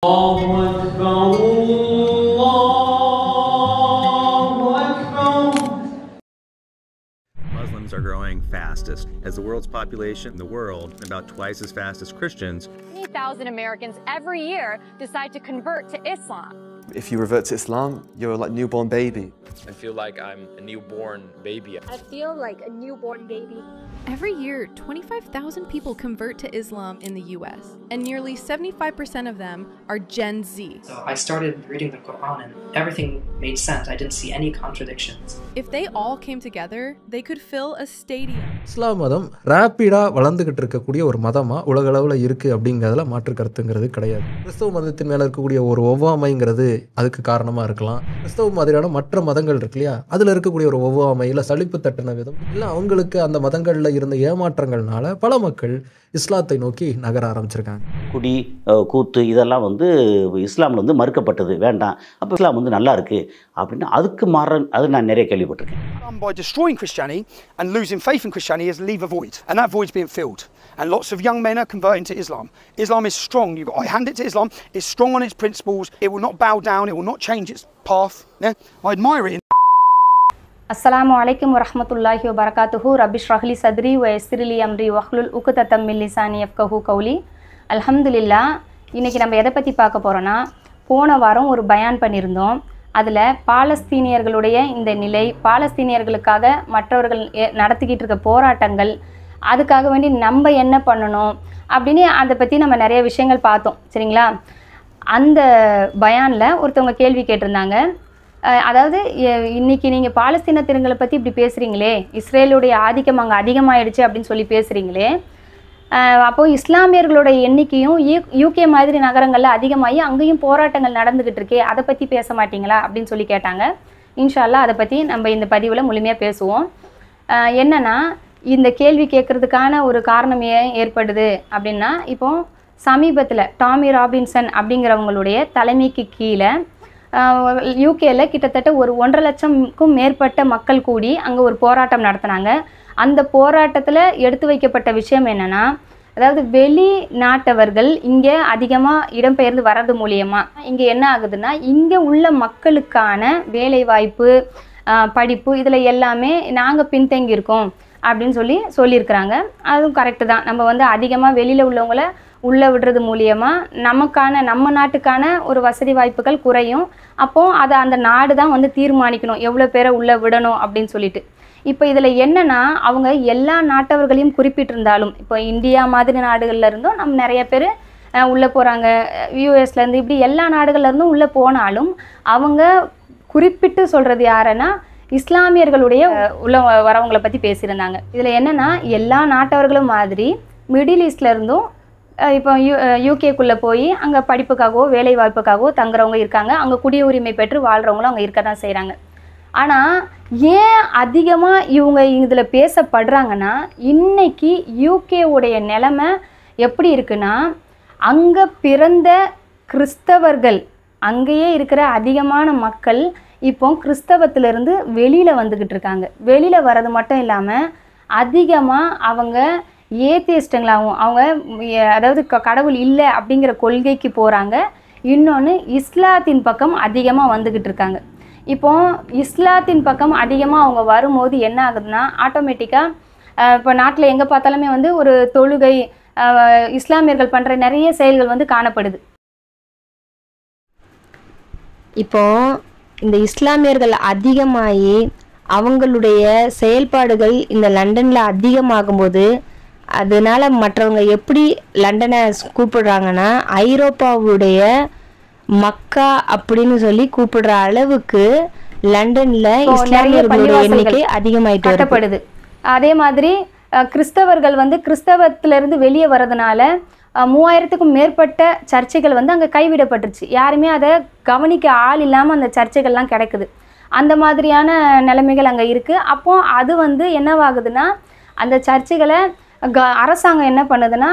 Muslims are growing fastest. As the world's population in the world, about twice as fast as Christians. 20,000 Americans every year decide to convert to Islam. If you revert to Islam, you're like a newborn baby. I feel like I'm a newborn baby. I feel like a newborn baby. Every year, 25,000 people convert to Islam in the US, and nearly 75% of them are Gen Z. So I started reading the Quran and everything made sense. I didn't see any contradictions. If they all came together, they could fill a stadium. இஸ்லாம் மதம் ரேப்பிடா வளர்ந்துகிட்டு இருக்கக்கூடிய ஒரு மதமா உலக அளவில் இருக்கு அப்படிங்கிறதுல மாற்று கருத்துங்கிறது கிடையாது. கிறிஸ்தவ மதத்தின் மேல இருக்கக்கூடிய ஒரு ஒவ்வாமைங்கிறது அதுக்கு காரணமா இருக்கலாம். கிறிஸ்தவ மாதிரியான மற்ற மதங்கள் இருக்கு இல்லையா, அதுல இருக்கக்கூடிய ஒரு ஒவ்வாமை இல்ல சலிப்பு தட்டின விதம் இல்ல அவங்களுக்கு அந்த மதங்கள்ல இருந்த ஏமாற்றங்கள்னால பல மக்கள் இஸ்லாத்தை நோக்கி நகர ஆரம்பிச்சிருக்காங்க. குடி கூத்து இதெல்லாம் இஸ்லாமில் மறுக்கப்பட்டது, வேண்டாம், அப்போ இஸ்லாம் நல்லா இருக்குது அப்படின்னு அதுக்கு அது நான் நிறைய கேள்விப்பட்டிருக்கேன். By destroying Christianity and losing faith in Christianity is leave a void, and that void's being filled, and lots of young men are converting to Islam. Islam is strong. I hand it to Islam. It's strong on its principles. It will not bow down. It will not change its path. Yeah? I admire it. Assalamu alaikum wa rahmatullahi wa barakatuhu. Rabbi shrah li sadri wa yassir li amri wahlul uqdatam min lisani yafqahu qawli. Alhamdulillah, இன்னைக்கு நம்ம எதை பற்றி பார்க்க போகிறோன்னா, போன வாரம் ஒரு பயான் பண்ணியிருந்தோம். அதில் பாலஸ்தீனியர்களுடைய இந்த நிலை, பாலஸ்தீனியர்களுக்காக மற்றவர்கள் நடத்திக்கிட்டு இருக்க போராட்டங்கள், அதுக்காக வேண்டி நம்ம என்ன பண்ணணும் அப்படின்னு அதை பற்றி நம்ம நிறைய விஷயங்கள் பார்த்தோம். சரிங்களா? அந்த பயானில் ஒருத்தவங்க கேள்வி கேட்டிருந்தாங்க. அதாவது இன்றைக்கி நீங்கள் பாலஸ்தீனத்தினர்களை பற்றி இப்படி பேசுகிறீங்களே, இஸ்ரேலுடைய ஆதிக்கம் அங்கே அதிகமாகிடுச்சு அப்படின்னு சொல்லி பேசுகிறீங்களே, அப்போது இஸ்லாமியர்களோட எண்ணிக்கையும் யூகே மாதிரி நகரங்களில் அதிகமாகி அங்கேயும் போராட்டங்கள் நடந்துக்கிட்டு இருக்கே, அதை பற்றி பேச மாட்டிங்களா அப்படின்னு சொல்லி கேட்டாங்க. இன்ஷா அல்லாஹ் அதை பற்றி நம்ம இந்த பதிவில் முழுமையாக பேசுவோம். என்னென்னா, இந்த கேள்வி கேட்குறதுக்கான ஒரு காரணம் ஏன் ஏற்படுது அப்படின்னா, இப்போது சமீபத்தில் டாமி ராபின்சன் அப்படிங்கிறவங்களுடைய தலைமைக்கு கீழே யூகேல கிட்டத்தட்ட ஒரு 1.5 லட்சம்க்கும் மேற்பட்ட மக்கள் கூடி அங்கே ஒரு போராட்டம் நடத்தினாங்க. அந்த போராட்டத்தில் எடுத்து வைக்கப்பட்ட விஷயம் என்னென்னா, அதாவது வெளிநாட்டவர்கள் இங்கே அதிகமாக இடம்பெயர்ந்து வர்றது மூலியமாக இங்கே என்ன ஆகுதுன்னா, இங்கே உள்ள மக்களுக்கான வேலைவாய்ப்பு, படிப்பு, இதில் எல்லாமே நாங்கள் பின்தங்கியிருக்கோம் அப்படின்னு சொல்லியிருக்கிறாங்க. அதுவும் கரெக்டு தான். நம்ம அதிகமாக வெளியில் உள்ளவங்கள உள்ளே விடுறது மூலியமாக நம்ம நாட்டுக்கான ஒரு வசதி வாய்ப்புகள் குறையும். அப்போது அதை அந்த நாடு தான் தீர்மானிக்கணும் எவ்வளோ பேரை உள்ளே விடணும் அப்படின்னு சொல்லிட்டு. இப்போ இதில் என்னென்னா, அவங்க எல்லா நாட்டவர்களையும் குறிப்பிட்டிருந்தாலும், இப்போ இந்தியா மாதிரி நாடுகளில் இருந்தும் நம்ம நிறைய பேர் உள்ளே போகிறாங்க, யூஎஸ்லேருந்து, இப்படி எல்லா நாடுகள்லேருந்தும் உள்ளே போனாலும் அவங்க குறிப்பிட்டு சொல்கிறது யாருன்னா இஸ்லாமியர்களுடைய உள்ள வரவங்களை பற்றி பேசியிருந்தாங்க. இதில் என்னென்னா, எல்லா நாட்டவர்களும் மாதிரி மிடில் ஈஸ்ட்லேருந்தும் இப்போ யூகேக்குள்ளே போய் அங்கே படிப்புக்காகவோ வேலை வாய்ப்புக்காகவோ தங்குறவங்க இருக்காங்க. அங்கே குடியுரிமை பெற்று வாழ்கிறவங்களும் அங்கே இருக்க தான் செய்கிறாங்க. ஆனால் ஏன் அதிகமாக இவங்க இதில் பேசப்படுறாங்கன்னா, இன்றைக்கி யூகேவுடைய நிலைமை எப்படி இருக்குன்னா, அங்கே பிறந்த கிறிஸ்தவர்கள், அங்கேயே இருக்கிற அதிகமான மக்கள் இப்போ கிறிஸ்தவத்திலிருந்து வெளியில் வந்துக்கிட்டு இருக்காங்க. வெளியில் வர்றது மட்டும் இல்லாமல் அதிகமாக அவங்க ஏத்தியஸ்டுங்களாகவும், அவங்க அதாவது கடவுள் இல்லை அப்படிங்கிற கொள்கைக்கு போகிறாங்க. இன்னொன்று, இஸ்லாத்தின் பக்கம் அதிகமாக வந்துக்கிட்டு இருக்காங்க. இப்போ இஸ்லாத்தின் பக்கம் அதிகமாக அவங்க வரும்போது என்ன ஆகுதுன்னா, ஆட்டோமேட்டிக்காக இப்போ நாட்டில் எங்கே பார்த்தாலுமே ஒரு தொழுகை, இஸ்லாமியர்கள் பண்ணுற நிறைய செயல்கள் காணப்படுது. இப்போ இந்த இஸ்லாமியர்கள் அதிகமாகி அவங்களுடைய செயல்பாடுகள் இந்த லண்டனில் அதிகமாகும்போது, அதனால மற்றவங்க எப்படி லண்டனை கூப்பிடுறாங்கன்னா, ஐரோப்பாவுடைய மக்கா அப்படின்னு சொல்லி கூப்பிடுற அளவுக்கு லண்டனில் இஸ்லாமியர்களுடைய எண்ணிக்கை அதிகமாயிட்டு வரப்படுது. அதே மாதிரி கிறிஸ்தவர்கள் கிறிஸ்தவத்திலிருந்து வெளியே வர்றதுனால 3000க்கும் மேற்பட்ட சர்ச்சைகள் அங்கே கைவிடப்பட்டுருச்சு. யாருமே அதை கவனிக்க ஆள் இல்லாமல் அந்த சர்ச்சைகள்லாம் கிடைக்குது. அந்த மாதிரியான நிலைமைகள் அங்கே இருக்குது. அப்போது அது என்னவாகுதுன்னா, அந்த சர்ச்சைகளை அரசாங்கம் என்ன பண்ணுதுன்னா,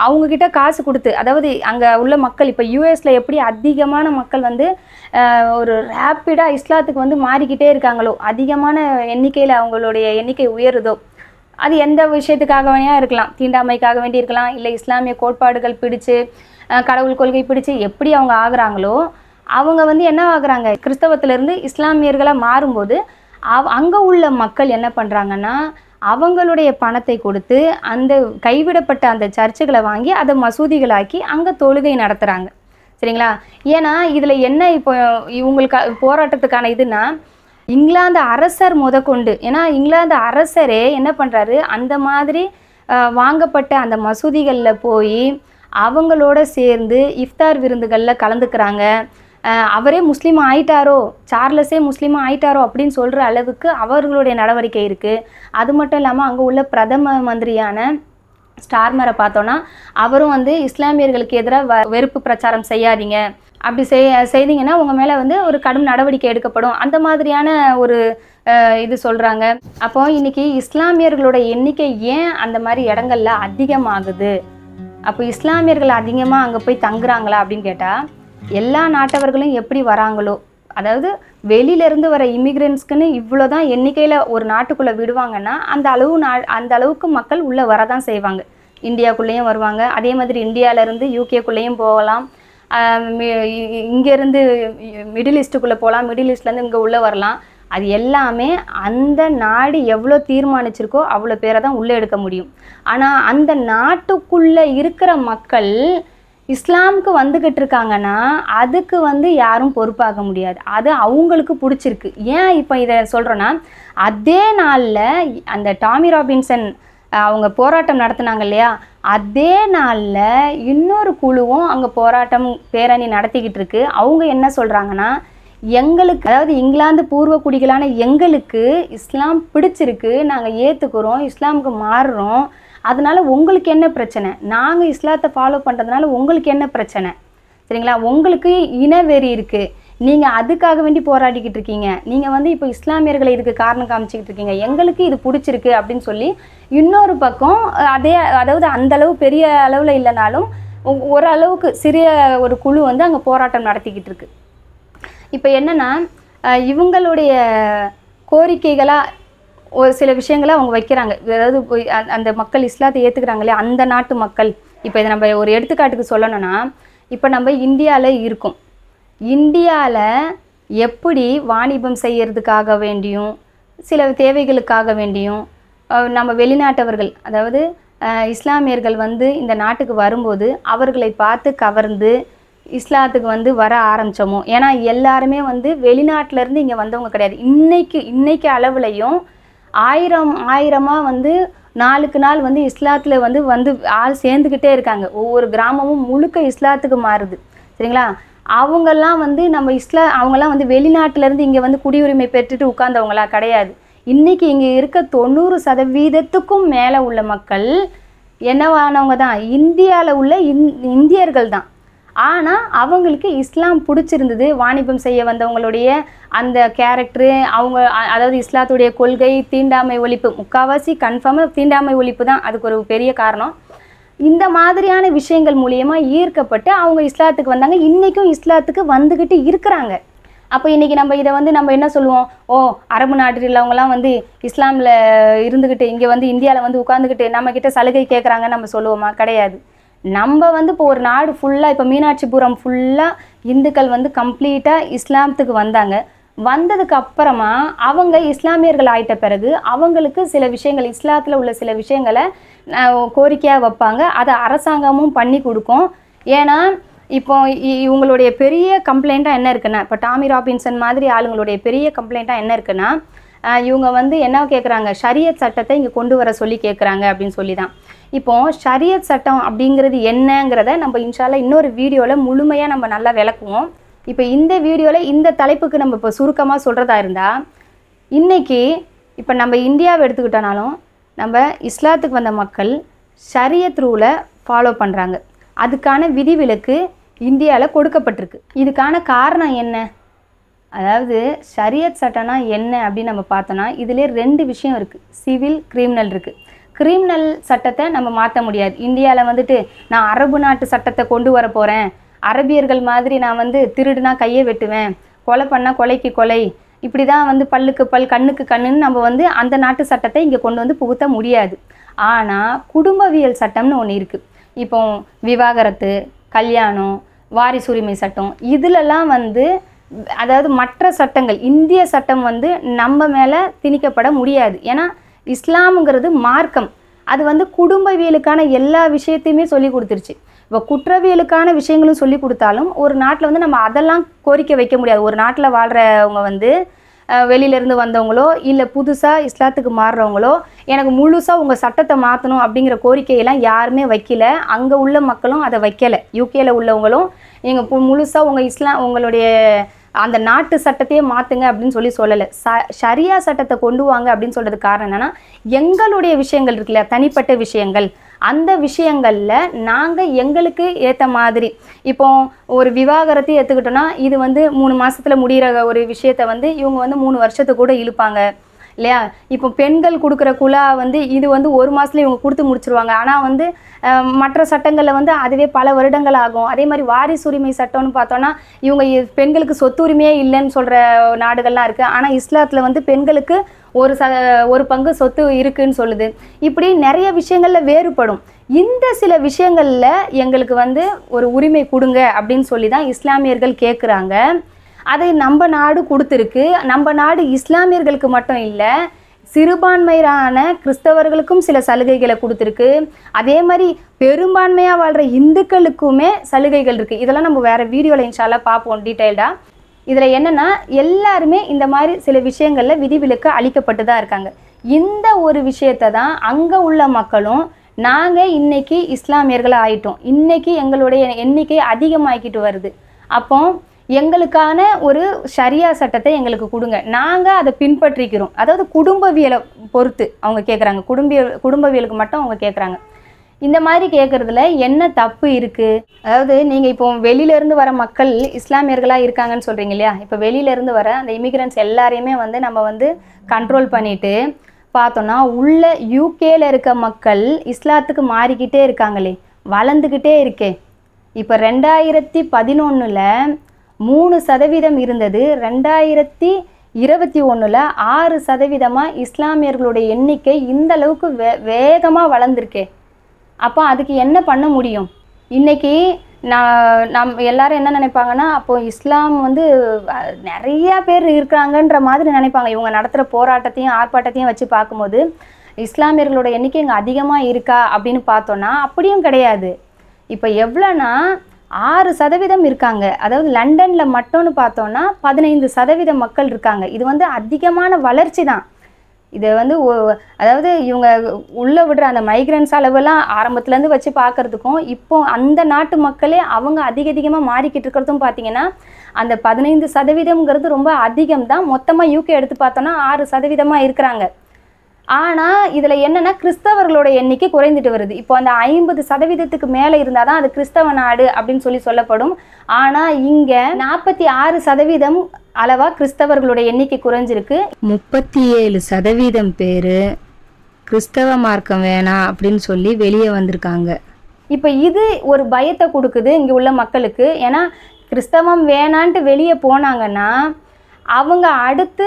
அவங்கக்கிட்ட காசு கொடுத்து, அதாவது அங்கே உள்ள மக்கள், இப்போ யூஎஸில் எப்படி அதிகமான மக்கள் ஒரு ரேப்பிடாக இஸ்லாத்துக்கு மாறிக்கிட்டே இருக்காங்களோ, அதிகமான எண்ணிக்கையில் அவங்களுடைய எண்ணிக்கை உயருதோ, அது எந்த விஷயத்துக்காக வேணா இருக்கலாம், தீண்டாமைக்காக வேண்டி இருக்கலாம், இல்லை இஸ்லாமிய கோட்பாடுகள் பிடிச்சு கடவுள் கொள்கை பிடிச்சி எப்படி அவங்க ஆகுறாங்களோ அவங்க வந்து என்ன ஆகுறாங்க, கிறிஸ்தவத்திலேருந்து இஸ்லாமியர்களாக மாறும்போது அங்கே உள்ள மக்கள் என்ன பண்ணுறாங்கன்னா அவங்களுடைய பணத்தை கொடுத்து அந்த கைவிடப்பட்ட அந்த சர்ச்சுகளை வாங்கி அதை மசூதிகளாக்கி அங்கே தொழுகை நடத்துகிறாங்க. சரிங்களா? ஏன்னா இதில் என்ன இப்போ இவங்களுக்கு போராட்டத்துக்கான இதுனா இங்கிலாந்து அரசர் முதற்கொண்டு, ஏன்னா இங்கிலாந்து அரசரே என்ன பண்ணுறாரு, அந்த மாதிரி வாங்கப்பட்ட அந்த மசூதிகளில் போய் அவங்களோட சேர்ந்து இஃப்தார் விருந்துகளில் கலந்துக்கிறாங்க. அவரே முஸ்லீம் ஆயிட்டாரோ, சார்லஸே முஸ்லீமாக ஆயிட்டாரோ அப்படின்னு சொல்கிற அளவுக்கு அவர்களுடைய நடவடிக்கை இருக்குது. அது மட்டும் இல்லாமல் அங்கே உள்ள பிரதம மந்திரியான ஸ்டார்மரை பார்த்தோன்னா அவரும் வந்து இஸ்லாமியர்களுக்கு எதிராக வெறுப்பு பிரச்சாரம் செய்யாதீங்க, அப்படி செய்தீங்கன்னா உங்கள் மேலே வந்து ஒரு கடும் நடவடிக்கை எடுக்கப்படும், அந்த மாதிரியான ஒரு இது சொல்கிறாங்க. அப்போது இன்றைக்கி இஸ்லாமியர்களோட எண்ணிக்கை ஏன் அந்த மாதிரி இடங்கள்ல அதிகமாகுது, அப்போ இஸ்லாமியர்கள் அதிகமாக அங்கே போய் தங்குறாங்களா அப்படின்னு கேட்டால் எல்லா நாட்டவர்களும் எப்படி வராங்களோ, அதாவது வெளியிலேருந்து வர இமிக்ரெண்ட்ஸ்க்குன்னு இவ்வளோ தான் எண்ணிக்கையில் ஒரு நாட்டுக்குள்ளே விடுவாங்கன்னா அந்த அளவுக்கு மக்கள் உள்ளே வரதான் செய்வாங்க. இந்தியாவுக்குள்ளேயும் வருவாங்க, அதே மாதிரி இந்தியாவிலேருந்து யூகேக்குள்ளேயும் போகலாம், இங்கேருந்து மிடில் ஈஸ்ட்டுக்குள்ளே போகலாம், மிடில் ஈஸ்ட்லேருந்து இங்கே உள்ளே வரலாம். அது எல்லாமே அந்த நாடு எவ்வளோ தீர்மானிச்சிருக்கோ அவ்வளோ பேரை தான் உள்ளே எடுக்க முடியும். ஆனால் அந்த நாட்டுக்குள்ளே இருக்கிற மக்கள் இஸ்லாமுக்கு வந்துக்கிட்டு இருக்காங்கன்னா அதுக்கு வந்து யாரும் பொறுப்பாக முடியாது, அது அவங்களுக்கு பிடிச்சிருக்கு. ஏன் இப்போ இதை சொல்கிறோன்னா, அதே நாளில் அந்த டாமி ராபின்சன் அவங்க போராட்டம் நடத்தினாங்க இல்லையா, அதே நாளில் இன்னொரு குழுவும் அங்கே போராட்டம் பேரணி நடத்திக்கிட்டு இருக்கு. அவங்க என்ன சொல்கிறாங்கன்னா, எங்களுக்கு, அதாவது இங்கிலாந்து பூர்வ குடிகளான எங்களுக்கு இஸ்லாம் பிடிச்சிருக்கு, நாங்கள் ஏற்றுக்கிறோம், இஸ்லாமுக்கு மாறுறோம், அதனால உங்களுக்கு என்ன பிரச்சனை, நாங்கள் இஸ்லாத்தை ஃபாலோ பண்ணுறதுனால உங்களுக்கு என்ன பிரச்சனை, சரிங்களா? உங்களுக்கு இனவெறி இருக்குது, நீங்கள் அதுக்காக வேண்டி போராடிக்கிட்டு இருக்கீங்க, நீங்கள் வந்து இப்போ இஸ்லாமியர்களை இதுக்கு காரணம் காமிச்சிக்கிட்டு இருக்கீங்க, எங்களுக்கு இது பிடிச்சிருக்கு அப்படின்னு சொல்லி இன்னொரு பக்கம் அதாவது அந்தளவு பெரிய அளவில் இல்லைனாலும் ஓரளவுக்கு சிறிய ஒரு குழு வந்து அங்கே போராட்டம் நடத்திக்கிட்டு இருக்கு. இப்போ என்னென்னா இவங்களுடைய கோரிக்கைகளாக ஒரு சில விஷயங்களை அவங்க வைக்கிறாங்க. அதாவது அந்த மக்கள் இஸ்லாத்தை ஏற்றுக்கிறாங்களே அந்த நாட்டு மக்கள். இப்போ இதை நம்ம ஒரு எடுத்துக்காட்டுக்கு சொல்லணும்னா, இப்போ நம்ம இந்தியாவில் இருக்கோம், இந்தியாவில் எப்படி வாணிபம் செய்கிறதுக்காக வேண்டியும் சில தேவைகளுக்காக வேண்டியும் நம்ம வெளிநாட்டவர்கள், அதாவது இஸ்லாமியர்கள் வந்து இந்த நாட்டுக்கு வரும்போது அவர்களை பார்த்து கவர்ந்து இஸ்லாத்துக்கு வந்து வர ஆரம்பித்தோமோ. ஏன்னா எல்லாருமே வந்து வெளிநாட்டிலேருந்து இங்கே வந்தவங்க கிடையாது. இன்னைக்கு அளவுலையும் ஆயிரமாக வந்து நாளுக்கு நாள் வந்து இஸ்லாத்தில் வந்து ஆள் சேர்ந்துக்கிட்டே இருக்காங்க. ஒவ்வொரு கிராமமும் முழுக்க இஸ்லாத்துக்கு மாறுது, சரிங்களா? அவங்கெல்லாம் வந்து அவங்கெல்லாம் வந்து வெளிநாட்டிலேருந்து இங்கே வந்து குடியுரிமை பெற்றுட்டு உட்கார்ந்தவங்களா கிடையாது. இன்றைக்கி இங்கே இருக்க 90% மேலே உள்ள மக்கள் என்னவானவங்க தான், இந்தியாவில் உள்ள இந்தியர்கள் தான். ஆனால் அவங்களுக்கு இஸ்லாம் பிடிச்சிருந்தது, வாணிபம் செய்ய வந்தவங்களுடைய அந்த கேரக்டரு, அவங்க அதாவது இஸ்லாத்துடைய கொள்கை, தீண்டாமை ஒழிப்பு, முக்கால்வாசி கன்ஃபார்மாக தீண்டாமை ஒழிப்பு தான் அதுக்கு ஒரு பெரிய காரணம். இந்த மாதிரியான விஷயங்கள் மூலியமாக ஈர்க்கப்பட்டு அவங்க இஸ்லாத்துக்கு வந்தாங்க, இன்றைக்கும் இஸ்லாத்துக்கு வந்துக்கிட்டு இருக்கிறாங்க. அப்போ இன்றைக்கி நம்ம இதை வந்து நம்ம என்ன சொல்லுவோம், அரபு நாட்டில் உள்ளவங்களாம் வந்து இஸ்லாமில் இருந்துக்கிட்டு இங்கே வந்து இந்தியாவில் வந்து உட்காந்துக்கிட்டு நம்மக்கிட்ட சலுகை கேட்குறாங்கன்னு நம்ம சொல்லுவோமா? கிடையாது. நம்ம வந்து இப்போ ஒரு நாடு ஃபுல்லாக, இப்போ மீனாட்சிபுரம் ஃபுல்லாக இந்துக்கள் வந்து கம்ப்ளீட்டாக இஸ்லாமத்துக்கு வந்தாங்க. வந்ததுக்கு அப்புறமா அவங்க இஸ்லாமியர்கள் ஆயிட்ட பிறகு அவங்களுக்கு சில விஷயங்கள், இஸ்லாத்தில் உள்ள சில விஷயங்களை கோரிக்கையாக வைப்பாங்க, அதை அரசாங்கமும் பண்ணி கொடுக்கும். ஏன்னா இப்போ இவங்களுடைய பெரிய கம்ப்ளைண்ட்டாக என்ன இருக்குன்னா, இப்போ டாமி ராபின்சன் மாதிரி ஆளுங்களுடைய பெரிய கம்ப்ளைண்ட்டாக என்ன இருக்குன்னா, இவங்க வந்து என்ன கேட்குறாங்க, ஷரியத் சட்டத்தை இங்கே கொண்டு வர சொல்லி கேட்குறாங்க அப்படின்னு சொல்லி தான். இப்போது ஷரியத் சட்டம் அப்படிங்கிறது என்னங்கிறத நம்ம இன்ஷால்லா இன்னொரு வீடியோவில் முழுமையாக நம்ம நல்லா விளக்குவோம். இப்போ இந்த வீடியோவில் இந்த தலைப்புக்கு நம்ம இப்போ சுருக்கமாக சொல்கிறதா இருந்தால், இன்றைக்கி இப்போ நம்ம இந்தியாவை எடுத்துக்கிட்டோனாலும் நம்ம இஸ்லாத்துக்கு வந்த மக்கள் ஷரியத் ரூலை ஃபாலோ பண்ணுறாங்க. அதுக்கான விதிவிலக்கு இந்தியாவில் கொடுக்கப்பட்டிருக்கு. இதுக்கான காரணம் என்ன? அதாவது ஷரியத் சட்டம்னா என்ன அப்படின்னு நம்ம பார்த்தோன்னா இதிலே 2 விஷயம் இருக்குது. சிவில், கிரிமினல் இருக்குது. கிரிமினல் சட்டத்தை நம்ம மாற்ற முடியாது. இந்தியாவில் வந்துட்டு நான் அரபு நாட்டு சட்டத்தை கொண்டு வர போகிறேன், அரபியர்கள் மாதிரி நான் வந்து திருடுனா கையை வெட்டுவேன், கொலை பண்ணால் கொலைக்கு கொலை, இப்படி தான் வந்து பல்லுக்கு பல் கண்ணுக்கு கண்ணுன்னு நம்ம வந்து அந்த நாட்டு சட்டத்தை இங்கே கொண்டு வந்து புகுத்த முடியாது. ஆனால் குடும்பவியல் சட்டம்னு ஒன்று இருக்குது. இப்போ விவாகரத்து, கல்யாணம், வாரிசுரிமை சட்டம், இதிலெல்லாம் வந்து அதாவது மற்ற சட்டங்கள், இந்திய சட்டம் வந்து நம்ம மேலே திணிக்கப்பட முடியாது. ஏன்னா இஸ்லாமுங்கிறது மார்க்கம், அது வந்து குடும்பவியலுக்கான எல்லா விஷயத்தையுமே சொல்லி கொடுத்துருச்சு. இப்போ குற்றவியலுக்கான விஷயங்களும் சொல்லி கொடுத்தாலும் ஒரு நாட்டில் வந்து நம்ம அதெல்லாம் கோரிக்கை வைக்க முடியாது. ஒரு நாட்டில் வாழ்கிறவங்க வந்து வெளியிலேருந்து வந்தவங்களோ இல்லை புதுசாக இஸ்லாத்துக்கு மாறுறவங்களோ எனக்கு முழுசாக உங்கள் சட்டத்தை மாற்றணும் அப்படிங்கிற கோரிக்கையெல்லாம் யாருமே வைக்கல. அங்கே உள்ள மக்களும் அதை வைக்கலை. யூகேயில் உள்ளவங்களும் நீங்கள் முழுசாக உங்களுடைய அந்த நாட்டு சட்டத்தையே மாற்றுங்க அப்படின்னு சொல்லலை. ஷரியா சட்டத்தை கொண்டு வாங்க அப்படின்னு சொல்கிறதுக்கு காரணம் என்னென்னா, எங்களுடைய விஷயங்கள் இருக்குல்ல, தனிப்பட்ட விஷயங்கள், அந்த விஷயங்களில் நாங்கள் எங்களுக்கு ஏற்ற மாதிரி, இப்போ ஒரு விவாகரத்தை ஏற்றுக்கிட்டோன்னா இது வந்து 3 மாதத்தில் முடிகிற ஒரு விஷயத்தை வந்து இவங்க வந்து 3 வருஷத்துக்கு கூட இழுப்பாங்க இல்லையா. இப்போ பெண்கள் கொடுக்குற குலா வந்து இது வந்து 1 மாதத்துல இவங்க கொடுத்து முடிச்சிருவாங்க. ஆனால் வந்து மற்ற சட்டங்களில் வந்து அதுவே பல வருடங்கள் ஆகும். அதே மாதிரி வாரிசுரிமை சட்டம்னு பார்த்தோன்னா இவங்க பெண்களுக்கு சொத்து உரிமையே இல்லைன்னு சொல்கிற நாடுகள்லாம் இருக்குது. ஆனால் இஸ்லாத்தில் வந்து பெண்களுக்கு ஒரு பங்கு சொத்து இருக்குன்னு சொல்லுது. இப்படி நிறைய விஷயங்களில் வேறுபடும். இந்த சில விஷயங்களில் எங்களுக்கு வந்து ஒரு உரிமை கொடுங்க அப்படின்னு சொல்லி தான் இஸ்லாமியர்கள் கேட்குறாங்க. அதை நம்ம நாடு கொடுத்துருக்கு. நம்ம நாடு இஸ்லாமியர்களுக்கு மட்டும் இல்லை, சிறுபான்மையான கிறிஸ்தவர்களுக்கும் சில சலுகைகளை கொடுத்துருக்கு. அதே மாதிரி பெரும்பான்மையாக வாழ்கிற இந்துக்களுக்குமே சலுகைகள் இருக்குது. இதெல்லாம் நம்ம வேறு வீடியோவில் இன்ஷால்லா பார்ப்போம் டீட்டெயில்டாக. இதில் என்னென்னா எல்லாருமே இந்த மாதிரி சில விஷயங்களில் விதிவிலக்கு அளிக்கப்பட்டு தான் இருக்காங்க. இந்த ஒரு விஷயத்தை தான் அங்கே உள்ள மக்களும் நாங்கள் இன்றைக்கி இஸ்லாமியர்களாக ஆயிட்டோம், இன்றைக்கி எங்களுடைய எண்ணிக்கை அதிகமாகிக்கிட்டு வருது, அப்போ எங்களுக்கான ஒரு ஷரியா சட்டத்தை எங்களுக்கு கொடுங்க, நாங்கள் அதை பின்பற்றிக்கிறோம். அதாவது குடும்பவியலை பொறுத்து அவங்க கேட்குறாங்க, குடும்பவியலுக்கு மட்டும் அவங்க கேட்குறாங்க. இந்த மாதிரி கேட்குறதுல என்ன தப்பு இருக்குது? அதாவது நீங்கள் இப்போ வெளியிலேருந்து வர மக்கள் இஸ்லாமியர்களாக இருக்காங்கன்னு சொல்கிறீங்க இல்லையா. இப்போ வெளியிலேருந்து வர அந்த இமிக்ரெண்ட்ஸ் எல்லாரையுமே வந்து நம்ம வந்து கண்ட்ரோல் பண்ணிவிட்டு பார்த்தோன்னா உள்ள யூகேல இருக்க மக்கள் இஸ்லாத்துக்கு மாறிக்கிட்டே இருக்காங்களே, வளர்ந்துக்கிட்டே இருக்கே. இப்போ 2011 3% இருந்தது, 2021 6% இஸ்லாமியர்களுடைய எண்ணிக்கை இந்த அளவுக்கு வேகமாக வளர்ந்துருக்கே. அப்போ அதுக்கு என்ன பண்ண முடியும்? இன்றைக்கி எல்லாரும் என்ன நினைப்பாங்கன்னா, அப்போது இஸ்லாம் வந்து நிறையா பேர் இருக்கிறாங்கன்ற மாதிரி நினைப்பாங்க. இவங்க நடத்துகிற போராட்டத்தையும் ஆர்ப்பாட்டத்தையும் வச்சு பார்க்கும்போது இஸ்லாமியர்களோட எண்ணிக்கை இங்கே அதிகமாக இருக்கா அப்படின்னு பார்த்தோன்னா அப்படியும் கிடையாது. இப்போ எவ்வளோனா 6% இருக்காங்க. அதாவது லண்டனில் மட்டும்னு பார்த்தோன்னா 15% மக்கள் இருக்காங்க. இது வந்து அதிகமான வளர்ச்சி தான். இதை வந்து அதாவது இவங்க உள்ளே விடுற அந்த மைக்ரன்ஸ் அளவெல்லாம் ஆரம்பத்துலேருந்து வச்சு பார்க்குறதுக்கும் இப்போ அந்த நாட்டு மக்களே அவங்க அதிகமாக மாறிக்கிட்டு இருக்கிறதும் பார்த்தீங்கன்னா அந்த 15%ங்கிறது ரொம்ப அதிகம் தான். மொத்தமாக யூகே எடுத்து பார்த்தோன்னா 6% இருக்கிறாங்க. ஆனால் இதில் என்னென்னா கிறிஸ்தவர்களோட எண்ணிக்கை குறைந்துட்டு வருது. இப்போ அந்த 50% மேலே இருந்தால் தான் அது கிறிஸ்தவ நாடு அப்படின்னு சொல்லப்படும். ஆனால் இங்கே 46% அளவாக கிறிஸ்தவர்களோட எண்ணிக்கை குறைஞ்சிருக்கு. 37% பேர் கிறிஸ்தவ மார்க்கம் வேணாம் அப்படின்னு சொல்லி வெளியே வந்திருக்காங்க. இப்போ இது ஒரு பயத்தை கொடுக்குது இங்கே உள்ள மக்களுக்கு. ஏன்னா கிறிஸ்தவம் வேணான்ட்டு வெளியே போனாங்கன்னா அவங்க அடுத்து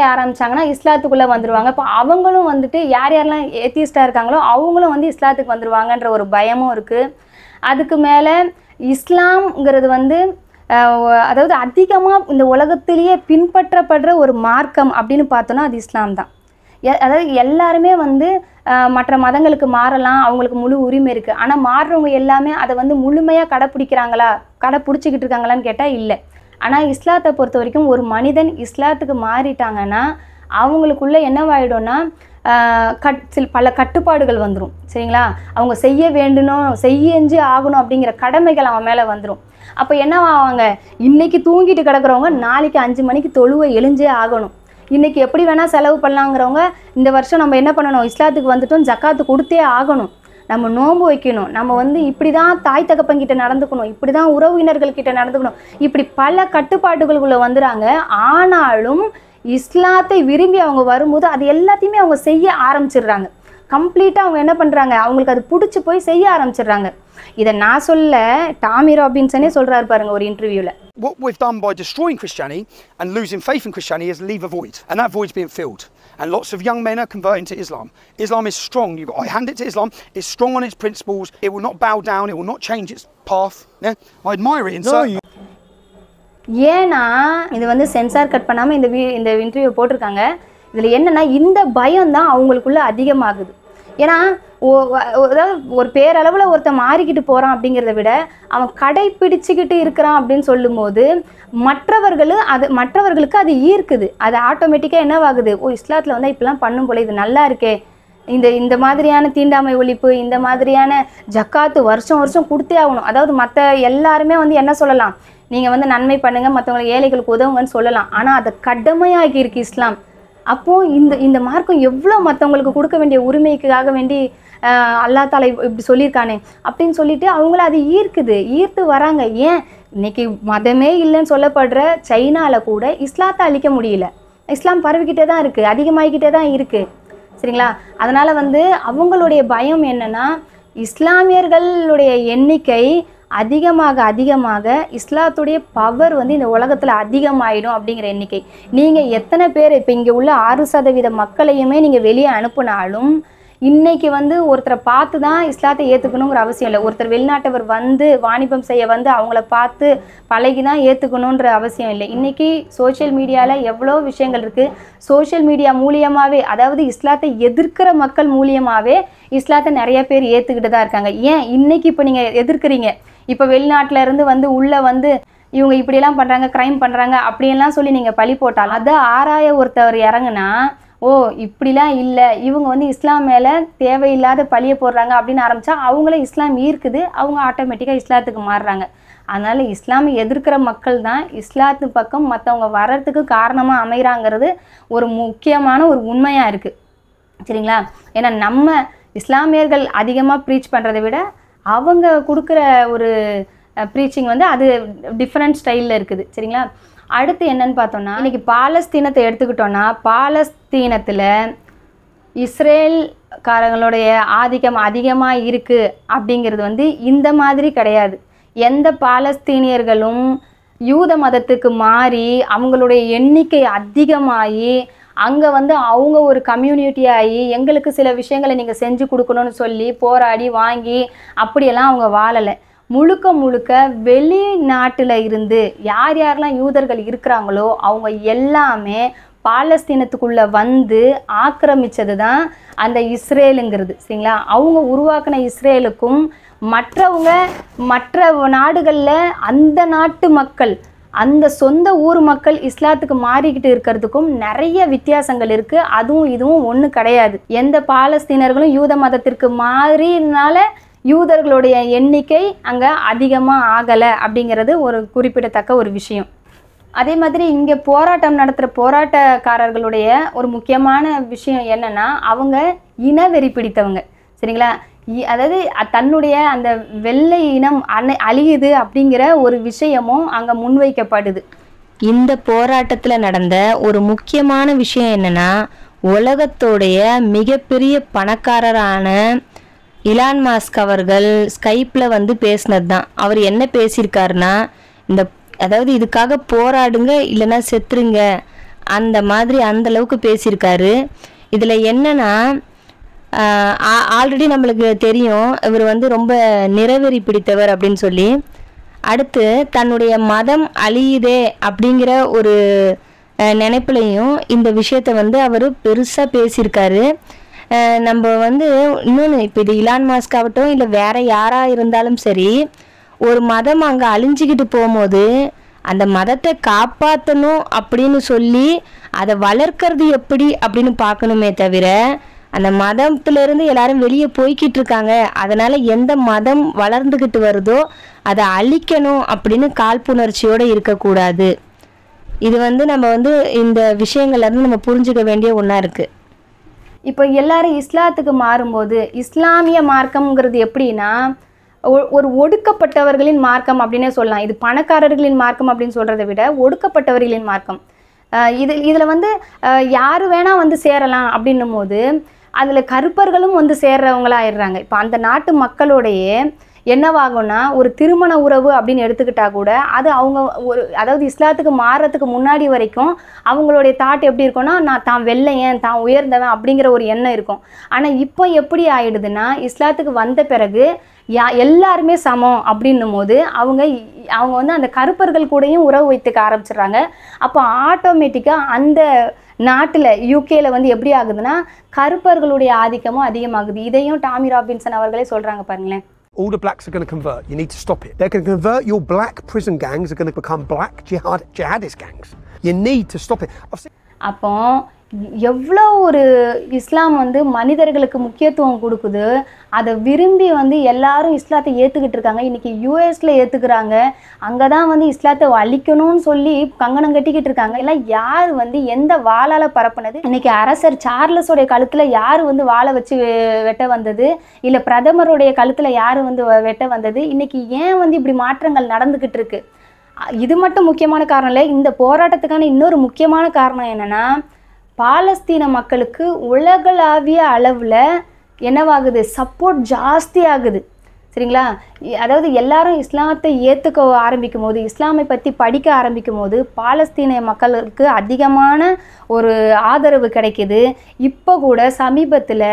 ஆரம்பிச்சாங்கன்னா இஸ்லாத்துக்குள்ளே வந்துடுவாங்க. இப்போ அவங்களும் வந்துட்டு யாரெல்லாம் ஏத்திஸ்டாக இருக்காங்களோ அவங்களும் வந்து இஸ்லாத்துக்கு வந்துடுவாங்கன்ற ஒரு பயமும் இருக்குது. அதுக்கு மேலே இஸ்லாம்ங்கிறது வந்து அதாவது அதிகமாக இந்த உலகத்திலேயே பின்பற்றப்படுற ஒரு மார்க்கம் அப்படின்னு பார்த்தோன்னா அது இஸ்லாம் தான். அதாவது எல்லாருமே வந்து மற்ற மதங்களுக்கு மாறலாம், அவங்களுக்கு முழு உரிமை இருக்குது. ஆனால் மாறுறவங்க எல்லாமே அதை வந்து முழுமையாக கடைப்பிடிச்சிக்கிட்டு இருக்காங்களான்னு கேட்டால் இல்லை. ஆனால் இஸ்லாத்தை பொறுத்த வரைக்கும் ஒரு மனிதன் இஸ்லாத்துக்கு மாறிட்டாங்கன்னா அவங்களுக்குள்ளே என்னவாயிடும்னா பல கட்டுப்பாடுகள் வந்துடும். சரிங்களா? அவங்க செஞ்சு ஆகணும் அப்படிங்கிற கடமைகள் அவன் மேலே வந்துடும். அப்போ என்னவாங்க, இன்றைக்கி தூங்கிட்டு கிடக்கிறவங்க நாளைக்கு 5 மணிக்கு தொழுவை எழுஞ்சே ஆகணும். இன்றைக்கி எப்படி வேணால் செலவு பண்ணலாங்கிறவங்க இந்த வருஷம் நம்ம என்ன பண்ணணும், இஸ்லாத்துக்கு வந்துட்டோம், ஜக்காத்து கொடுத்தே ஆகணும், நம்ம நோன்பு வைக்கணும், நம்ம வந்து இப்படி தான் தாய் தகப்பன்கிட்ட நடந்துக்கணும், இப்படி தான் உறவினர்கள்கிட்ட நடந்துக்கணும், இப்படி பல கட்டுப்பாடுகளுக்குள்ளே வந்துடுறாங்க. ஆனாலும் இஸ்லாத்தை விரும்பி அவங்க வரும்போது அது எல்லாத்தையுமே அவங்க செய்ய ஆரம்பிச்சிடுறாங்க. கம்ப்ளீட்டாக அவங்க என்ன பண்ணுறாங்க, அவங்களுக்கு அது பிடிச்சி போய் செய்ய ஆரம்பிச்சிடுறாங்க. இதை நான் சொல்ல, டாமி ராபின்சனே சொல்கிறாரு பாருங்க ஒரு இன்டர்வியூவில். What we've done by destroying Christianity and losing faith in Christianity is leave a void, and that void's being filled. and lots of young men are converting to Islam. Islam is strong. I hand it to Islam. It's strong on its principles. It will not bow down. It will not change its path. Yeah? I admire it in certain... ஏன்னா இது வந்து sensor cut பண்ணாமல் இந்த interview போட்டிருக்காங்க. இதில் என்னென்னா இந்த பயம் தான் அவங்களுக்குள்ள அதிகமாகுது. ஏன்னா அதாவது ஒரு பேரளவில் ஒருத்தன் மாறிக்கிட்டு போகிறான் அப்படிங்கிறத விட அவன் கடைப்பிடிச்சிக்கிட்டு இருக்கிறான் அப்படின்னு சொல்லும்போது மற்றவர்களுக்கு அது ஈர்க்குது. அது ஆட்டோமேட்டிக்காக என்னவாகுது, இஸ்லாத்தில் வந்து இப்படிலாம் பண்ணும் போல இது நல்லா இருக்கே, இந்த மாதிரியான தீண்டாமை ஒழிப்பு, இந்த மாதிரியான ஜக்காத்து வருஷம் வருஷம் கொடுத்தே ஆகணும். அதாவது மற்ற எல்லாருமே வந்து என்ன சொல்லலாம், நீங்கள் வந்து நன்மை பண்ணுங்கள், மற்றவங்களுக்கு ஏழைகளுக்கு உதவுங்கன்னு சொல்லலாம். ஆனால் அதை கடமையாகி இருக்கு இஸ்லாம். அப்போது இந்த மார்க்கம் எவ்வளோ மற்றவங்களுக்கு கொடுக்க வேண்டிய உரிமைக்காக வேண்டி அல்லா தாலா இப்படி சொல்லியிருக்கானே அப்படின்னு சொல்லிட்டு அவங்கள அது ஈர்த்து வராங்க. ஏன் இன்னைக்கு மதமே இல்லைன்னு சொல்லப்படுற சைனாவில் கூட இஸ்லாத்தை அழிக்க முடியல. இஸ்லாம் பரவிக்கிட்டே தான் இருக்குது, அதிகமாகிக்கிட்டே தான் இருக்குது. சரிங்களா? அதனால் வந்து அவங்களுடைய பயம் என்னென்னா, இஸ்லாமியர்களுடைய எண்ணிக்கை அதிகமாக இஸ்லாத்துடைய பவர் வந்து இந்த உலகத்தில் அதிகமாகிடும் அப்படிங்கிற எண்ணிக்கை. நீங்கள் எத்தனை பேர் இப்போ இங்கே உள்ள 6% மக்களையுமே நீங்கள் வெளியே அனுப்புனாலும் இன்றைக்கி வந்து ஒருத்தரை பார்த்து தான் இஸ்லாத்தை ஏற்றுக்கணுங்கிற அவசியம் இல்லை. ஒருத்தர் வெளிநாட்டவர் வந்து வாணிபம் செய்ய வந்து அவங்கள பார்த்து பழகி தான் ஏற்றுக்கணுன்ற அவசியம் இல்லை. இன்றைக்கி சோஷியல் மீடியாவில் எவ்வளோ விஷயங்கள் இருக்குது. சோஷியல் மீடியா மூலியமாகவே, அதாவது இஸ்லாத்தை எதிர்க்கிற மக்கள் மூலியமாகவே இஸ்லாத்தை நிறைய பேர் ஏற்றுக்கிட்டு தான் இருக்காங்க. ஏன் இன்றைக்கி இப்போ நீங்கள் எதிர்க்கிறீங்க, இப்போ வெளிநாட்டில் இருந்து வந்து உள்ளே வந்து இவங்க இப்படியெல்லாம் பண்ணுறாங்க, க்ரைம் பண்ணுறாங்க அப்படியெல்லாம் சொல்லி நீங்கள் பழி போட்டால் அதை ஆராய ஒருத்தவர் இறங்குனா, இப்படிலாம் இல்லை, இவங்க வந்து இஸ்லாம் மேலே தேவையில்லாத பழியை போடுறாங்க அப்படின்னு ஆரம்பித்தா அவங்கள இஸ்லாம் ஈர்க்குது, அவங்க ஆட்டோமேட்டிக்காக இஸ்லாத்துக்கு மாறுறாங்க. அதனால் இஸ்லாமை எதிர்க்கிற மக்கள் தான் இஸ்லாத்து பக்கம் மற்றவங்க வர்றதுக்கு காரணமாக அமைகிறாங்கிறது ஒரு முக்கியமான ஒரு உண்மையாக இருக்குது. சரிங்களா? ஏன்னா நம்ம இஸ்லாமியர்கள் அதிகமாக ப்ரீச் பண்ணுறதை விட அவங்க கொடுக்குற ஒரு ப்ரீச்சிங் வந்து அது டிஃப்ரெண்ட் ஸ்டைலில் இருக்குது. சரிங்களா? அடுத்து என்னன்னு பார்த்தோன்னா, இன்றைக்கி பாலஸ்தீனத்தை எடுத்துக்கிட்டோன்னா, பாலஸ்தீனத்தில் இஸ்ரேல்காரங்களுடைய ஆதிக்கம் அதிகமாக இருக்குது அப்படிங்கிறது வந்து இந்த மாதிரி கிடையாது. எந்த பாலஸ்தீனியர்களும் யூத மதத்துக்கு மாறி அவங்களுடைய எண்ணிக்கை அதிகமாகி அங்கே வந்து அவங்க ஒரு கம்யூனிட்டியாகி எங்களுக்கு சில விஷயங்களை நீங்கள் செஞ்சு கொடுக்கணும்னு சொல்லி போராடி வாங்கி அப்படியெல்லாம் அவங்க வாழலை. முழுக்க வெளிநாட்டில் இருந்து யாரெல்லாம் யூதர்கள் இருக்கிறாங்களோ அவங்க எல்லாமே பாலஸ்தீனத்துக்குள்ளே வந்து ஆக்கிரமித்தது தான் அந்த இஸ்ரேலுங்கிறது. சரிங்களா? அவங்க உருவாக்கின இஸ்ரேலுக்கும் மற்ற நாடுகளில் அந்த நாட்டு மக்கள், அந்த சொந்த ஊர் மக்கள் இஸ்லாத்துக்கு மாறிக்கிட்டு இருக்கிறதுக்கும் நிறைய வித்தியாசங்கள் இருக்குது. அதுவும் இதுவும் ஒன்று கிடையாது. எந்த பாலஸ்தீனர்களும் யூத மதத்திற்கு மாறினால யூதர்களுடைய எண்ணிக்கை அங்கே அதிகமாக ஆகலை அப்படிங்கிறது ஒரு குறிப்பிடத்தக்க ஒரு விஷயம். அதே மாதிரி இங்கே போராட்டம் நடத்துகிற போராட்டக்காரர்களுடைய ஒரு முக்கியமான விஷயம் என்னென்னா, அவங்க இனவெறி பிடித்தவங்க. சரிங்களா? அதாவது தன்னுடைய அந்த வெள்ளை இனம் அழியுது அப்படிங்கிற ஒரு விஷயமும் அங்கே முன்வைக்கப்படுது. இந்த போராட்டத்தில் நடந்த ஒரு முக்கியமான விஷயம் என்னென்னா, உலகத்தோடைய மிகப்பெரிய பணக்காரரான இலான் மாஸ்க் அவர்கள் ஸ்கைப்பில் வந்து பேசினது தான். அவர் என்ன பேசியிருக்காருன்னா, அதாவது இதுக்காக போராடுங்க இல்லைன்னா செத்துருங்க, அந்த மாதிரி அந்தளவுக்கு பேசியிருக்காரு. இதில் என்னென்னா, ஆல்ரெடி நம்மளுக்கு தெரியும் இவர் வந்து ரொம்ப நிறவெறி பிடித்தவர் அப்படின்னு சொல்லி. அடுத்து தன்னுடைய மதம் அழியுதே அப்படிங்கிற ஒரு நினைப்புலையும் இந்த விஷயத்தை வந்து அவர் பெருசாக பேசியிருக்காரு. நம்ம வந்து இன்னொன்று, இப்போ இது இலான் மாஸ்க் ஆகட்டும் இல்லை வேறு யாராக இருந்தாலும் சரி, ஒரு மதம் அங்கே அழிஞ்சிக்கிட்டு போகும்போது அந்த மதத்தை காப்பாற்றணும் அப்படின்னு சொல்லி அதை வளர்க்கறது எப்படி அப்படின்னு பார்க்கணுமே தவிர, அந்த மதத்திலிருந்து எல்லாரும் வெளியே போய்கிட்டு இருக்காங்க, அதனால் எந்த மதம் வளர்ந்துக்கிட்டு வருதோ அதை அழிக்கணும் அப்படின்னு காழ்ப்புணர்ச்சியோடு இருக்கக்கூடாது. இது வந்து நம்ம வந்து இந்த விஷயங்கள்லேருந்து நம்ம புரிஞ்சுக்க வேண்டிய ஒன்றா இருக்குது. இப்போ எல்லாரும் இஸ்லாத்துக்கு மாறும்போது இஸ்லாமிய மார்க்கம்ங்கிறது எப்படின்னா, ஒரு ஒடுக்கப்பட்டவர்களின் மார்க்கம் அப்படின்னே சொல்லலாம். இது பணக்காரர்களின் மார்க்கம் அப்படின்னு சொல்கிறத விட ஒடுக்கப்பட்டவர்களின் மார்க்கம். இதில் வந்து யார் வேணால் வந்து சேரலாம் அப்படின்னும் போது அதில் கருப்பர்களும் வந்து சேர்றவங்களாக ஆயிடுறாங்க. இப்போ அந்த நாட்டு மக்களோடையே என்னவாகும்னா ஒரு திருமண உறவு அப்படின்னு எடுத்துக்கிட்டா கூட அது அவங்க அதாவது இஸ்லாத்துக்கு மாறுறதுக்கு முன்னாடி வரைக்கும் அவங்களுடைய தாட் எப்படி இருக்கும்னா நான் தான் வெள்ளையன் தான் உயர்ந்தவன் அப்படிங்கிற ஒரு எண்ணம் இருக்கும். ஆனால் இப்போ எப்படி ஆயிடுதுன்னா இஸ்லாத்துக்கு வந்த பிறகு எல்லாருமே சமம் அப்படின்னும் போது அவங்க வந்து அந்த கருப்பர்கள் கூடயும் உறவு வைத்துக்க ஆரம்பிச்சிடுறாங்க. அப்போ ஆட்டோமேட்டிக்காக அந்த நாட்டில் யூகேல வந்து எப்படி ஆகுதுன்னா கருப்பர்களுடைய ஆதிக்கமும் அதிகமாகுது. இதையும் டாமி ராபின்சன் அவர்களே சொல்கிறாங்க பாருங்களேன். All the blacks are going to convert. You need to stop it. They're going to convert. Your black prison gangs are going to become black jihadist gangs. You need to stop it. அப்போ எவ்வளோ ஒரு இஸ்லாம் வந்து மனிதர்களுக்கு முக்கியத்துவம் கொடுக்குது. அதை விரும்பி வந்து எல்லாரும் இஸ்லாத்தை ஏற்றுக்கிட்டு இருக்காங்க. இன்றைக்கி யூஎஸில் ஏற்றுக்கிறாங்க. அங்கே தான் வந்து இஸ்லாத்தை அழிக்கணும்னு சொல்லி கங்கணம் கட்டிக்கிட்டு இருக்காங்க. எல்லாம் யார் வந்து எந்த வாளால் பரப்புனது? இன்றைக்கி அரசர் சார்லஸோடைய கழுத்தில் யார் வந்து வாழை வச்சு வெட்ட வந்தது? இல்லை பிரதமருடைய கழுத்தில் யார் வந்து வெட்ட வந்தது? இன்றைக்கி ஏன் வந்து இப்படி மாற்றங்கள் நடந்துக்கிட்டு இருக்கு? இது மட்டும் முக்கியமான காரணம் இல்லை. இந்த போராட்டத்துக்கான இன்னொரு முக்கியமான காரணம் என்னென்னா பாலஸ்தீன மக்களுக்கு உலகளாவிய அளவில் என்னவாகுது? சப்போர்ட் ஜாஸ்தி ஆகுது. சரிங்களா? அதாவது எல்லாரும் இஸ்லாத்தை ஏற்றுக்க ஆரம்பிக்கும் போது, இஸ்லாமை பற்றி படிக்க ஆரம்பிக்கும் போது பாலஸ்தீன மக்களுக்கு அதிகமான ஒரு ஆதரவு கிடைக்கிது. இப்போ கூட சமீபத்தில்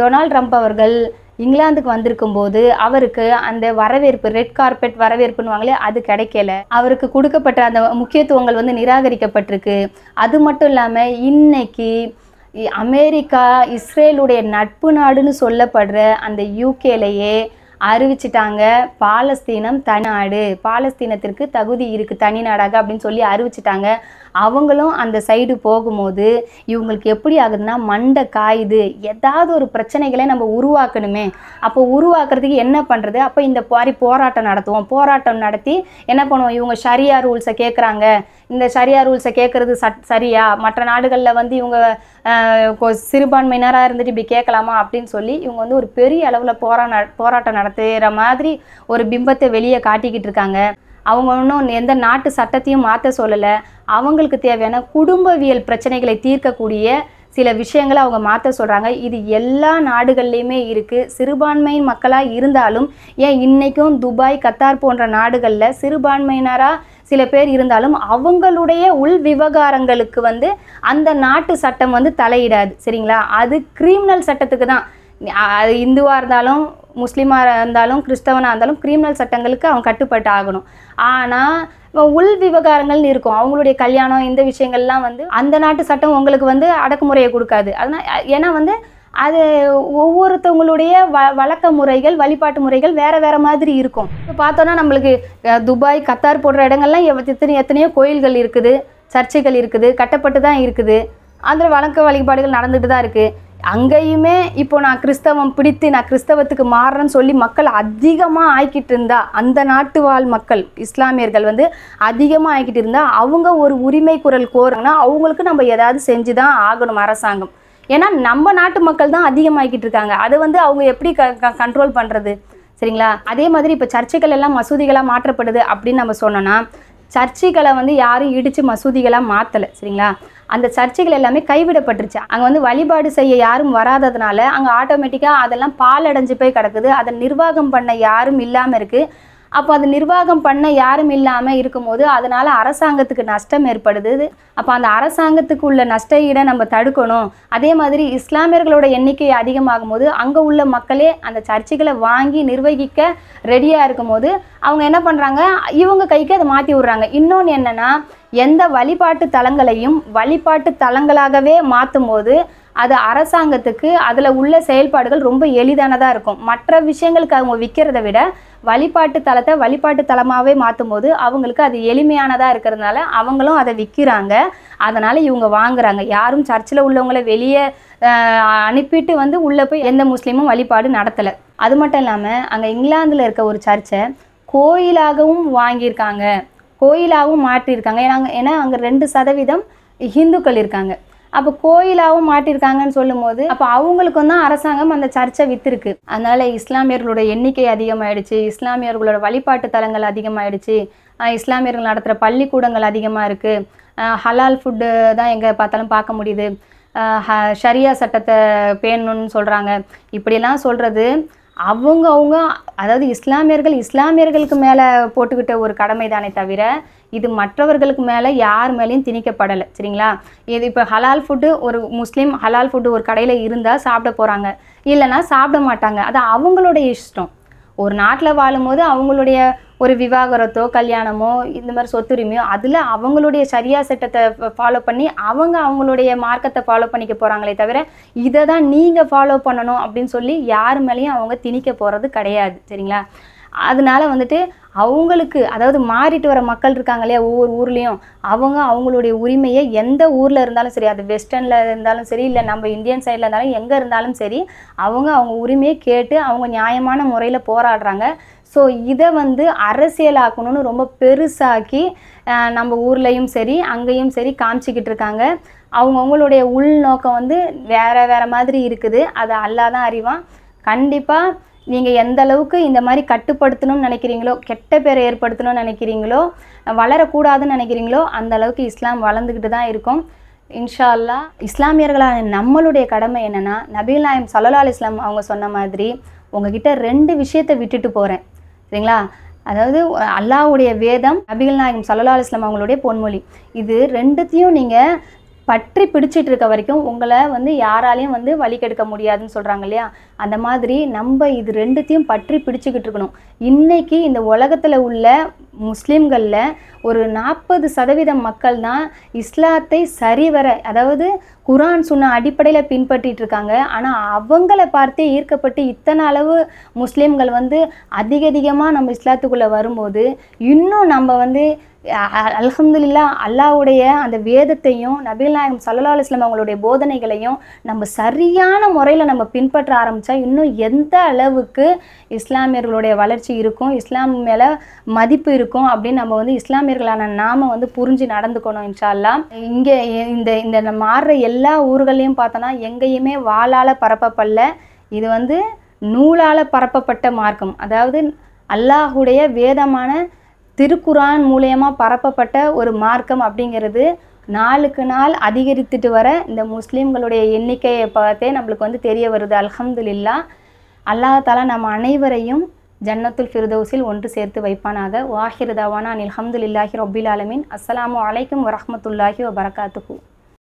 டொனால்ட் ட்ரம்ப் அவர்கள் இங்கிலாந்துக்கு வந்திருக்கும் போது அவருக்கு அந்த வரவேற்பு, ரெட் கார்பெட் வரவேற்புன்னு அது கிடைக்கல. அவருக்கு கொடுக்கப்பட்ட அந்த முக்கியத்துவங்கள் வந்து நிராகரிக்கப்பட்டிருக்கு. அது மட்டும் இல்லாமல் இன்னைக்கு அமெரிக்கா இஸ்ரேலுடைய நட்பு நாடுன்னு சொல்லப்படுற அந்த யூகேலையே அறிவிச்சிட்டாங்க பாலஸ்தீனம் தனிநாடு, பாலஸ்தீனத்திற்கு தகுதி இருக்குது தனி நாடாக அப்படின்னு சொல்லி அறிவிச்சிட்டாங்க. அவங்களும் அந்த சைடு போகும்போது இவங்களுக்கு எப்படி ஆகுதுன்னா மண்டை காயுது. ஏதாவது ஒரு பிரச்சனைகளை நம்ம உருவாக்கணுமே. அப்போ உருவாக்குறதுக்கு என்ன பண்ணுறது? அப்போ இந்த மாதிரி போராட்டம் நடத்துவோம். போராட்டம் நடத்தி என்ன பண்ணுவோம்? இவங்க ஷரியா ரூல்ஸை கேட்குறாங்க. இந்த ஷரியா ரூல்ஸை கேட்குறது சரியா? மற்ற நாடுகளில் வந்து இவங்க சிறுபான்மையினராக இருந்துட்டு இப்படி கேட்கலாமா அப்படின்னு சொல்லி இவங்க வந்து ஒரு பெரிய அளவில் போராட்டம் நடத்துகிற மாதிரி ஒரு பிம்பத்தை வெளியே காட்டிக்கிட்டு இருக்காங்க. அவங்க ஒன்றும் எந்த நாட்டு சட்டத்தையும் மாற்ற சொல்லலை. அவங்களுக்கு தேவையான குடும்பவியல் பிரச்சனைகளை தீர்க்கக்கூடிய சில விஷயங்களை அவங்க மாற்ற சொல்கிறாங்க. இது எல்லா நாடுகள்லையுமே இருக்குது. சிறுபான்மை மக்களாக இருந்தாலும் ஏன் இன்றைக்கும் துபாய், கத்தார் போன்ற நாடுகளில் சிறுபான்மையினராக சில பேர் இருந்தாலும் அவங்களுடைய உள் விவகாரங்களுக்கு வந்து அந்த நாட்டு சட்டம் வந்து தலையிடாது. சரிங்களா? அது கிரிமினல் சட்டத்துக்கு தான். அது இந்துவாக இருந்தாலும் முஸ்லீமாக இருந்தாலும் கிறிஸ்தவனாக இருந்தாலும் கிரிமினல் சட்டங்களுக்கு அவன் கட்டுப்பட்டு ஆகணும். ஆனால் உள் விவகாரங்கள்னு இருக்கும். அவங்களுடைய கல்யாணம் இந்த விஷயங்கள்லாம் வந்து அந்த நாட்டு சட்டம் உங்களுக்கு வந்து அடக்குமுறையை கொடுக்காது. அதனால் ஏன்னா வந்து அது ஒவ்வொருத்தவங்களுடைய வழக்க முறைகள், வழிபாட்டு முறைகள் வேறு மாதிரி இருக்கும். இப்போ பார்த்தோன்னா நம்மளுக்கு துபாய், கத்தார் போன்ற இடங்கள்லாம் எத்தனையோ கோயில்கள் இருக்குது, சர்ச்சைகள் இருக்குது, கட்டப்பட்டு தான் இருக்குது. அதில் வழக்க வழிபாடுகள் நடந்துட்டு தான் இருக்குது. அங்கேயுமே இப்போ நான் கிறிஸ்தவம் பிடித்து நான் கிறிஸ்தவத்துக்கு மாறுறேன்னு சொல்லி மக்கள் அதிகமாக ஆக்கிட்டு இருந்தா, அந்த நாட்டு வாழ் மக்கள் இஸ்லாமியர்கள் வந்து அதிகமாக ஆக்கிட்டு இருந்தால் அவங்க ஒரு உரிமை குரல் கோருங்கன்னா அவங்களுக்கு நம்ம ஏதாவது செஞ்சு தான் ஆகணும் அரசாங்கம். ஏன்னா நம்ம நாட்டு மக்கள் தான் அதிகமாகிக்கிட்டு இருக்காங்க. அதை வந்து அவங்க எப்படி கண்ட்ரோல் பண்ணுறது? சரிங்களா? அதே மாதிரி இப்போ சர்ச்சைகள் எல்லாம் மசூதிகளாக மாற்றப்படுது அப்படின்னு நம்ம சொன்னோன்னா சர்ச்சைகளை வந்து யாரும் இடித்து மசூதிகளாக மாற்றலை. சரிங்களா? அந்த சர்ச்சைகள் எல்லாமே கைவிடப்பட்டுருச்சு. அங்கே வந்து வழிபாடு செய்ய யாரும் வராததுனால அங்கே ஆட்டோமேட்டிக்காக அதெல்லாம் பாலடைஞ்சு போய் கிடக்குது. அதை நிர்வாகம் பண்ண யாரும் இல்லாமல் இருக்குது. அப்போ அது நிர்வாகம் பண்ண யாரும் இல்லாமல் இருக்கும்போது அதனால் அரசாங்கத்துக்கு நஷ்டம் ஏற்படுது. அப்போ அந்த அரசாங்கத்துக்கு உள்ள நஷ்ட ஈடை நம்ம தடுக்கணும். அதே மாதிரி இஸ்லாமியர்களோட எண்ணிக்கை அதிகமாகும் போது அங்கே உள்ள மக்களே அந்த சர்ச்சைகளை வாங்கி நிர்வகிக்க ரெடியாக இருக்கும்போது அவங்க என்ன பண்ணுறாங்க? இவங்க கைக்கு அதை மாற்றி விட்றாங்க. இன்னொன்று என்னென்னா, எந்த வழிபாட்டு தலங்களையும் வழிபாட்டு தலங்களாகவே மாற்றும் போது அது அரசாங்கத்துக்கு அதில் உள்ள செயல்பாடுகள் ரொம்ப எளிதானதாக இருக்கும். மற்ற விஷயங்களுக்கு அவங்க விற்கிறத விட வழிபாட்டு தலத்தை வழிபாட்டு தலமாகவே மாற்றும் போது அவங்களுக்கு அது எளிமையானதாக இருக்கிறதுனால அவங்களும் அதை விற்கிறாங்க. அதனால் இவங்க வாங்குறாங்க. யாரும் சர்ச்சில் உள்ளவங்களை வெளியே அனுப்பிட்டு வந்து உள்ளே போய் எந்த முஸ்லீமும் வழிபாடு நடத்தலை. அது மட்டும் இல்லாமல் அங்கே இங்கிலாந்தில் இருக்க ஒரு சர்ச்சை கோயிலாகவும் வாங்கியிருக்காங்க, கோயிலாகவும் மாற்றியிருக்காங்க. ஏன்னா அங்கே 2% ஹிந்துக்கள் இருக்காங்க. அப்போ கோயிலாகவும் மாட்டியிருக்காங்கன்னு சொல்லும் போது அப்போ அவங்களுக்கும் தான் அரசாங்கம் அந்த சர்ச்சை விற்றுருக்கு. அதனால் இஸ்லாமியர்களோட எண்ணிக்கை அதிகமாகிடுச்சு, இஸ்லாமியர்களோட வழிபாட்டு தலங்கள் அதிகமாகிடுச்சு, இஸ்லாமியர்கள் நடத்துகிற பள்ளிக்கூடங்கள் அதிகமாக இருக்குது, ஹலால் ஃபுட்டு தான் எங்கே பார்த்தாலும் பார்க்க முடியுது, ஷரியா சட்டத்தை பேணணும்னு சொல்கிறாங்க. இப்படிலாம் சொல்கிறது அவங்க அதாவது இஸ்லாமியர்களுக்கு மேலே போட்டுக்கிட்ட ஒரு கடமை தானே தவிர இது மற்றவர்களுக்கு மேலே யார் மேலேயும் திணிக்கப்படலை. சரிங்களா? இது இப்போ ஹலால் ஃபுட்டு ஒரு முஸ்லீம் ஹலால் ஃபுட்டு ஒரு கடையில் இருந்தால் சாப்பிட போகிறாங்க, இல்லைன்னா சாப்பிட மாட்டாங்க. அது அவங்களுடைய இஷ்டம். ஒரு நாட்டில் வாழும்போது அவங்களுடைய ஒரு விவாகரத்தோ கல்யாணமோ இந்த மாதிரி சொத்துரிமையோ அதில் அவங்களுடைய சரியா சட்டத்தை ஃபாலோ பண்ணி அவங்களுடைய மார்க்கத்தை ஃபாலோ பண்ணிக்க போகிறாங்களே தவிர இதை தான் நீங்கள் ஃபாலோ பண்ணணும் அப்படின்னு சொல்லி யார் மேலேயும் அவங்க திணிக்க போகிறது கிடையாது. சரிங்களா? அதனால வந்துட்டு அவங்களுக்கு அதாவது மாறிட்டு வர மக்கள் இருக்காங்க இல்லையா, ஒவ்வொரு ஊர்லேயும் அவங்களுடைய உரிமையை எந்த ஊரில் இருந்தாலும் சரி, அது வெஸ்டர்னில் இருந்தாலும் சரி, இல்லை நம்ம இந்தியன் சைடில் இருந்தாலும் எங்கே இருந்தாலும் சரி, அவங்க உரிமையை கேட்டு அவங்க நியாயமான முறையில் போராடுறாங்க. ஸோ இதை வந்து அரசியலாக்கணும்னு ரொம்ப பெருசாக்கி நம்ம ஊர்லேயும் சரி அங்கேயும் சரி காமிச்சிக்கிட்டு இருக்காங்க. அவங்களுடைய உள்நோக்கம் வந்து வேறு மாதிரி இருக்குது. அதை அல்லாஹ் தான் அறிவான். கண்டிப்பாக நீங்கள் எந்த அளவுக்கு இந்த மாதிரி கட்டுப்படுத்தணும்னு நினைக்கிறீங்களோ, கெட்ட பேரை ஏற்படுத்தணும்னு நினைக்கிறீங்களோ, வளரக்கூடாதுன்னு நினைக்கிறீங்களோ, அந்த அளவுக்கு இஸ்லாம் வளர்ந்துக்கிட்டு தான் இருக்கும். இன்ஷா அல்லாஹ் இஸ்லாமியர்களான நம்மளுடைய கடமை என்னென்னா, நபிகள் நாயகம் ஸல்லல்லாஹு அலைஹி வஸல்லம் அவங்க சொன்ன மாதிரி உங்ககிட்ட 2 விஷயத்தை விட்டுட்டு போகிறேன். சரிங்களா? அதாவது அல்லாஹ்வுடைய வேதம், நபிகள் நாயகம் ஸல்லல்லாஹு அலைஹி வஸல்லம் அவங்களுடைய பொன்மொழி. இது 2த்தையும் நீங்கள் பற்றி பிடிச்சிட்டு இருக்க வரைக்கும் உங்களை வந்து யாராலையும் வந்து வழி கெடுக்க முடியாதுன்னு சொல்கிறாங்க இல்லையா, அந்த மாதிரி நம்ம இது 2த்தையும் பற்றி பிடிச்சிக்கிட்டு இருக்கணும். இன்றைக்கி இந்த உலகத்தில் உள்ள முஸ்லீம்களில் ஒரு 40% மக்கள் தான் இஸ்லாத்தை சரிவர அதாவது குரான் சொன்ன அடிப்படையில் பின்பற்றிட்டு இருக்காங்க. ஆனால் அவங்கள பார்த்தே ஈர்க்கப்பட்டு இத்தனை அளவு முஸ்லீம்கள் வந்து அதிகமாக நம்ம இஸ்லாத்துக்குள்ளே வரும்போது இன்னும் நம்ம வந்து அல்ஹம்துலில்லாஹ் அல்லாஹ்வுடைய அந்த வேதத்தையும் நபிகள் நாயகம் ஸல்லல்லாஹு அலைஹி வஸல்லம் அவங்களுடைய போதனைகளையும் நம்ம சரியான முறையில் நம்ம பின்பற்ற ஆரம்பித்தா இன்னும் எந்த அளவுக்கு இஸ்லாமியர்களுடைய வளர்ச்சி இருக்கும், இஸ்லாம் மேலே மதிப்பு இருக்கும் அப்படின்னு நம்ம வந்து இஸ்லாமியர்களான நாம் வந்து புரிஞ்சு நடந்துக்கணும் இன்ஷா அல்லாஹ். இங்கே இந்த மாறுற எல்லா ஊர்களையும் பார்த்தோன்னா எங்கேயுமே வாளால் பரப்பப்படல, இது வந்து நூலால் பரப்பப்பட்ட மார்க்கம். அதாவது அல்லாஹுடைய வேதமான திருக்குரான் மூலயமா பரப்பப்பட்ட ஒரு மார்க்கம் அப்படிங்கிறது நாளுக்கு நாள் அதிகரித்துட்டு வர இந்த முஸ்லீம்களுடைய எண்ணிக்கையை பார்த்தே நம்மளுக்கு வந்து தெரிய வருது. அல்ஹம்துலில்லாஹ். அல்லாஹ் தஆலா நம்ம அனைவரையும் ஜன்னத்துல் ஃபிர்தௌஸில் ஒன்று சேர்த்து வைப்பானாக. வாஹிரு தவானா அல்ஹம்துலில்லாஹி ரப்பில் ஆலமீன். அஸ்ஸலாமு அலைக்கும் வரஹ்மத்துல்லாஹி வபரகாத்துஹு.